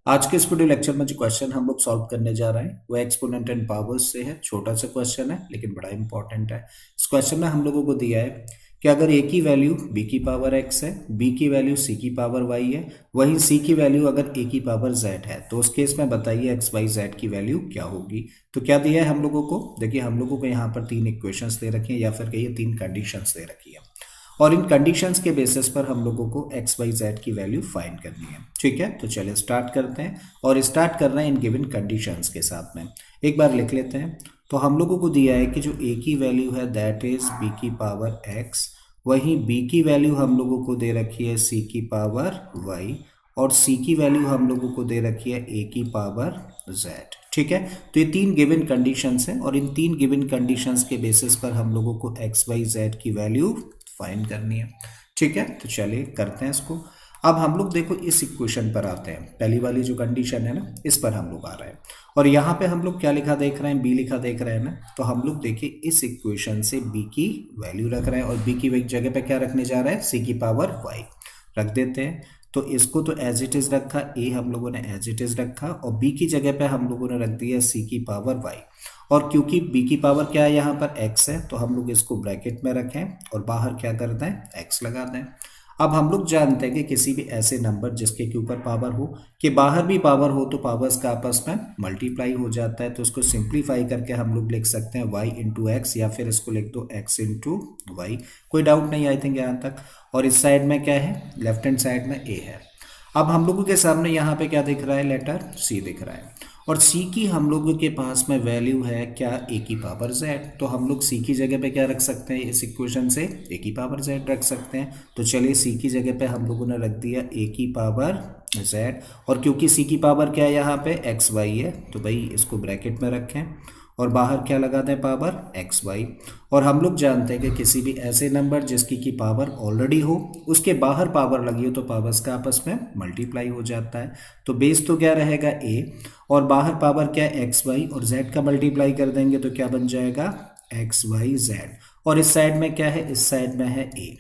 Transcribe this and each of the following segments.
आज के इस वीडियो लेक्चर में जो क्वेश्चन हम लोग सॉल्व करने जा रहे हैं वो एक्सपोनेंट एंड पावर्स से है। छोटा सा क्वेश्चन है लेकिन बड़ा इंपॉर्टेंट है। इस क्वेश्चन में हम लोगों को दिया है कि अगर a की वैल्यू b की पावर x है, b की वैल्यू c की पावर y है, वहीं c की वैल्यू अगर a की पावर z है, तो उस केस में बताइए x y z की वैल्यू क्या होगी। तो क्या दिया है हम लोगों को, देखिए हम लोगों को यहाँ पर तीन इक्वेशंस दे रखी हैं या फिर कहिए तीन कंडीशंस दे रखी है और इन कंडीशंस के बेसिस पर हम लोगों को एक्स वाई जेड की वैल्यू फाइंड करनी है। ठीक है, तो चलिए स्टार्ट करते हैं और स्टार्ट कर रहे हैं इन गिवन कंडीशंस के साथ में। एक बार लिख लेते हैं। तो हम लोगों को दिया है कि जो ए की वैल्यू है दैट इज बी की पावर एक्स, वहीं बी की वैल्यू हम लोगों को दे रखी है सी की पावर वाई और सी की वैल्यू हम लोगों को दे रखी है ए की पावर जेड। ठीक है, तो ये तीन गिवन कंडीशंस हैं और इन तीन गिवन कंडीशंस के बेसिस पर हम लोगों को एक्स वाई जेड की वैल्यू फाइंड करनी है। ठीक है, तो चलिए करते हैं इसको। अब हम लोग देखो इस इक्वेशन पर आते हैं। पहली वाली जो कंडीशन है ना, इस पर हम लोग आ रहे हैं और यहाँ पे हम लोग क्या लिखा देख रहे हैं, बी लिखा देख रहे हैं ना। तो हम लोग देखिए इस इक्वेशन से बी की वैल्यू रख रहे हैं और बी की जगह पे क्या रखने जा रहे हैं, सी की पावर वाई रख देते हैं। तो इसको तो एज इट इज रखा, ए हम लोगों ने एज इट इज रखा और बी की जगह पे हम लोगों ने रख दिया सी की पावर वाई। और क्योंकि b की पावर क्या है यहाँ पर x है, तो हम लोग इसको ब्रैकेट में रखें और बाहर क्या कर दें, x लगा दें। अब हम लोग जानते हैं कि किसी भी ऐसे नंबर जिसके के ऊपर पावर हो, कि बाहर भी पावर हो, तो पावर्स का आपस में मल्टीप्लाई हो जाता है। तो इसको सिंप्लीफाई करके हम लोग लिख सकते हैं y इंटू एक्स या फिर इसको लिख दो x इंटू वाई। कोई डाउट नहीं आई थिंक यहाँ तक। और इस साइड में क्या है, लेफ्ट हैंड साइड में a है। अब हम लोगों के सामने यहाँ पे क्या दिख रहा है, लेटर c दिख रहा है और c की हम लोगों के पास में वैल्यू है क्या, a की पावर z। तो हम लोग c की जगह पे क्या रख सकते हैं, इस इक्वेशन से a की पावर z रख सकते हैं। तो चलिए c की जगह पे हम लोगों ने रख दिया a की पावर z और क्योंकि c की पावर क्या है यहाँ पे एक्स वाई है, तो भाई इसको ब्रैकेट में रखें और बाहर क्या लगा दें, पावर एक्स वाई। और हम लोग जानते हैं कि किसी भी ऐसे नंबर जिसकी की पावर ऑलरेडी हो, उसके बाहर पावर लगी हो, तो पावर्स का आपस में मल्टीप्लाई हो जाता है। तो बेस तो क्या रहेगा a और बाहर पावर क्या है एक्स वाई और z का मल्टीप्लाई कर देंगे तो क्या बन जाएगा, एक्स वाई जेड। और इस साइड में क्या है, इस साइड में है a।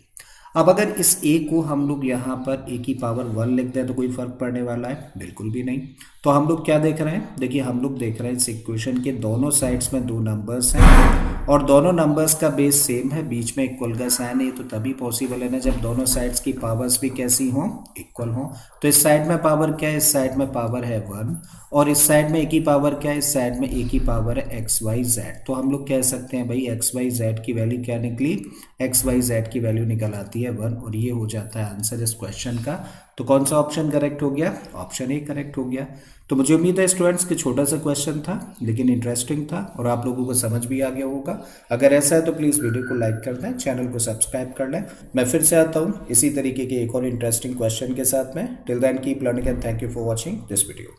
अब अगर इस a को हम लोग यहाँ पर a की पावर 1 लिख दें तो कोई फर्क पड़ने वाला है, बिल्कुल भी नहीं। तो हम लोग क्या देख रहे हैं, देखिए हम लोग देख रहे हैं इस इक्वेशन के दोनों साइड्स में दो नंबर्स हैं और दोनों नंबर्स का बेस सेम है, बीच में इक्वल का साइन है। तो तभी पॉसिबल है ना जब दोनों साइड्स की पावर्स भी कैसी हों, इक्वल हों। तो इस साइड में पावर क्या है, इस साइड में पावर है 1 और इस साइड में a की पावर क्या है, इस साइड में a की पावर है एक्स वाई जेड। तो हम लोग कह सकते हैं भाई एक्स वाई जेड की वैल्यू क्या निकली, एक्स वाई जेड की वैल्यू निकल आती है 1 और ये हो जाता है आंसर इस क्वेश्चन का। तो कौन सा ऑप्शन करेक्ट हो गया, ऑप्शन ए करेक्ट हो गया। तो मुझे उम्मीद है स्टूडेंट्स कि छोटा सा क्वेश्चन था लेकिन इंटरेस्टिंग था और आप लोगों को समझ भी आ गया होगा। अगर ऐसा है तो प्लीज़ वीडियो को लाइक कर दें, चैनल को सब्सक्राइब कर लें। मैं फिर से आता हूँ इसी तरीके के एक और इंटरेस्टिंग क्वेश्चन के साथ में। Till then keep learning and thank you for watching this video.